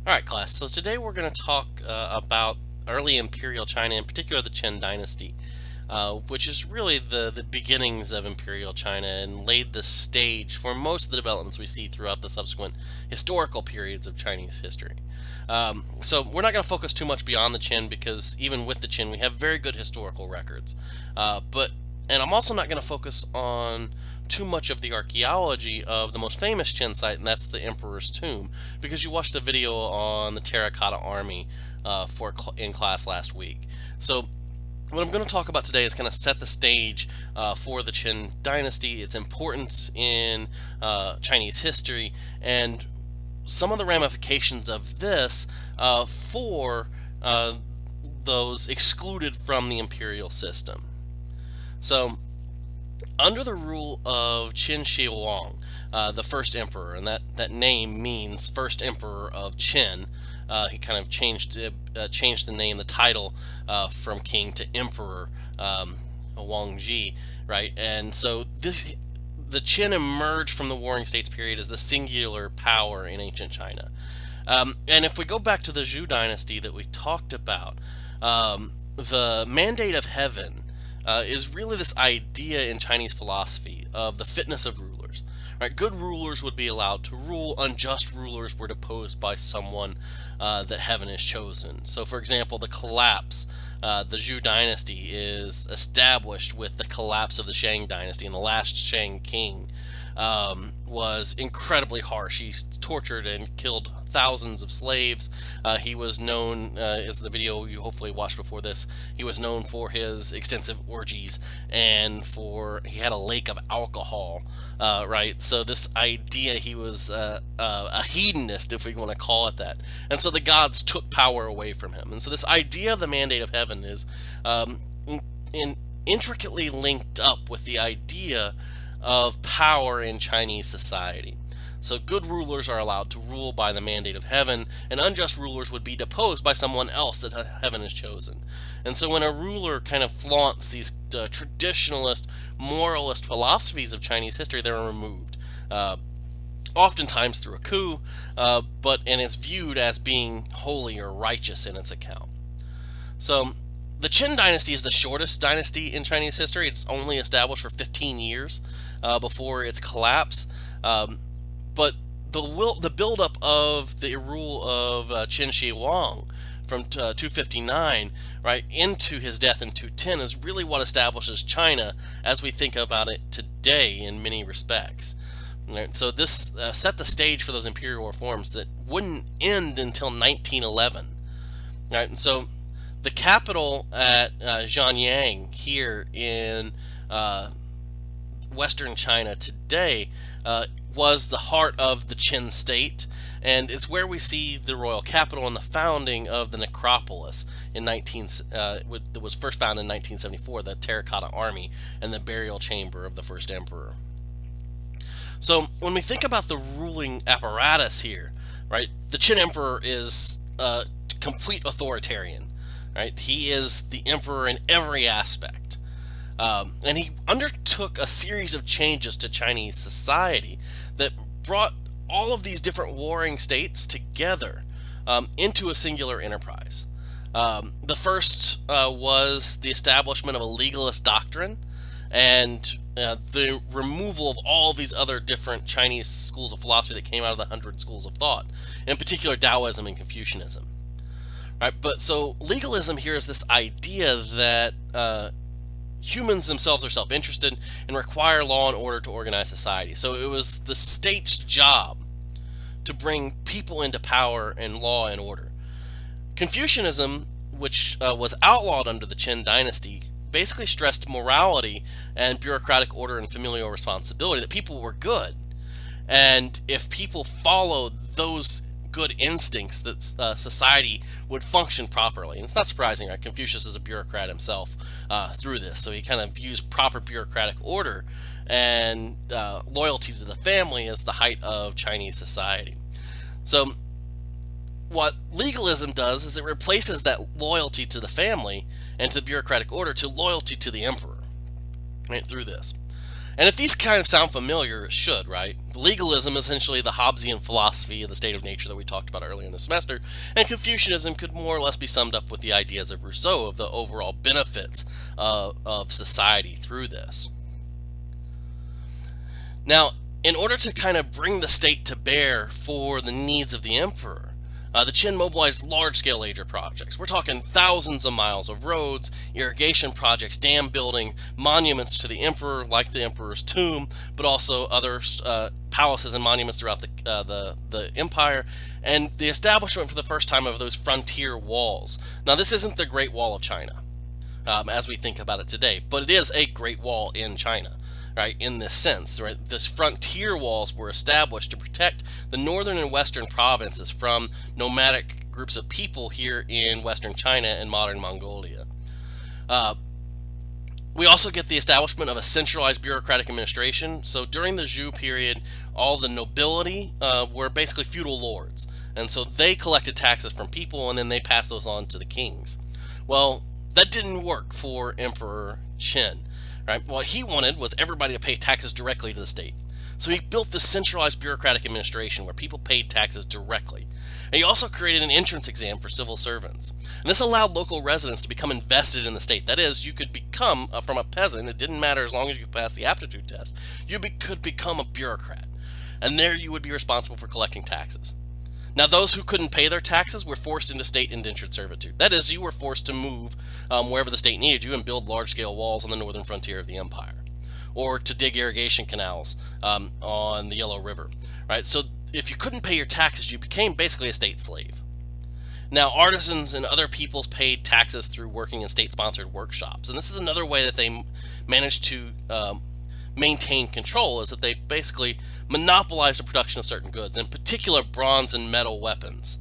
Alright, class, so today we're going to talk about early imperial China, in particular the Qin Dynasty, which is really the beginnings of imperial China and laid the stage for most of the developments we see throughout the subsequent historical periods of Chinese history. So we're not going to focus too much beyond the Qin because even with the Qin we have very good historical records. And I'm also not going to focus on too much of the archaeology of the most famous Qin site, and that's the Emperor's Tomb, because you watched a video on the Terracotta Army in class last week. So what I'm going to talk about today is kind of set the stage for the Qin Dynasty, its importance in Chinese history, and some of the ramifications of this for those excluded from the imperial system. So, under the rule of Qin Shi Huang, the first emperor, and that name means first emperor of Qin, he kind of changed the name, the title, from king to emperor, Wang Ji, right? And so the Qin emerged from the Warring States period as the singular power in ancient China. And if we go back to the Zhou Dynasty that we talked about, the mandate of heaven is really this idea in Chinese philosophy of the fitness of rulers. Right? Good rulers would be allowed to rule, unjust rulers were deposed by someone that heaven has chosen. So, for example, the Zhou Dynasty is established with the collapse of the Shang Dynasty, and the last Shang king was incredibly harsh. He tortured and killed thousands of slaves. He was known, as the video you hopefully watched before this, he was known for his extensive orgies and he had a lake of alcohol, right? So this idea he was a hedonist, if we want to call it that. And so the gods took power away from him. And so this idea of the mandate of heaven is intricately linked up with the idea of power in Chinese society. So good rulers are allowed to rule by the mandate of heaven, and unjust rulers would be deposed by someone else that heaven has chosen. And so when a ruler kind of flaunts these traditionalist, moralist philosophies of Chinese history, they're removed. Oftentimes through a coup, and it's viewed as being holy or righteous in its account. So the Qin Dynasty is the shortest dynasty in Chinese history. It's only established for 15 years before its collapse. But the buildup of the rule of Qin Shi Huang from 259 right into his death in 210 is really what establishes China as we think about it today in many respects. Right? So this set the stage for those imperial reforms that wouldn't end until 1911. Right? And so the capital at Zhanyang here in Western China today was the heart of the Qin state, and it's where we see the royal capital and the founding of the necropolis that was first founded in 1974, the Terracotta Army, and the burial chamber of the first emperor. So when we think about the ruling apparatus here, right, the Qin emperor is a complete authoritarian, right? He is the emperor in every aspect. And he undertook a series of changes to Chinese society that brought all of these different warring states together into a singular enterprise. The first was the establishment of a legalist doctrine and the removal of all these other different Chinese schools of philosophy that came out of the 100 schools of thought, in particular Taoism and Confucianism. Right? But so legalism here is this idea that humans themselves are self-interested and require law and order to organize society. So it was the state's job to bring people into power and law and order. Confucianism, which was outlawed under the Qin Dynasty, basically stressed morality and bureaucratic order and familial responsibility, that people were good. And if people followed those good instincts, that society would function properly. And it's not surprising, right? Confucius is a bureaucrat himself through this, so he kind of views proper bureaucratic order and loyalty to the family as the height of Chinese society. So what legalism does is it replaces that loyalty to the family and to the bureaucratic order to loyalty to the emperor, right, through this. And if these kind of sound familiar, it should, right? Legalism is essentially the Hobbesian philosophy of the state of nature that we talked about earlier in the semester, and Confucianism could more or less be summed up with the ideas of Rousseau of the overall benefits of society through this. Now, in order to kind of bring the state to bear for the needs of the emperor, the Qin mobilized large-scale major projects. We're talking thousands of miles of roads, irrigation projects, dam building, monuments to the emperor, like the emperor's tomb, but also other palaces and monuments throughout the empire, and the establishment for the first time of those frontier walls. Now, this isn't the Great Wall of China, as we think about it today, but it is a Great Wall in China. Right, in this sense, right, this frontier walls were established to protect the northern and western provinces from nomadic groups of people here in western China and modern Mongolia. We also get the establishment of a centralized bureaucratic administration. So during the Zhou period, all the nobility were basically feudal lords, and so they collected taxes from people and then they passed those on to the kings. Well, that didn't work for Emperor Qin. Right? What he wanted was everybody to pay taxes directly to the state. So he built this centralized bureaucratic administration where people paid taxes directly. And he also created an entrance exam for civil servants. And this allowed local residents to become invested in the state. That is, you could become, from a peasant, it didn't matter as long as you could pass the aptitude test, could become a bureaucrat. And there you would be responsible for collecting taxes. Now, those who couldn't pay their taxes were forced into state indentured servitude. That is, you were forced to move wherever the state needed you and build large-scale walls on the northern frontier of the empire, or to dig irrigation canals on the Yellow River. Right? So, if you couldn't pay your taxes, you became basically a state slave. Now, artisans and other peoples paid taxes through working in state-sponsored workshops, and this is another way that they managed to maintain control, is that they basically monopolized the production of certain goods, in particular bronze and metal weapons.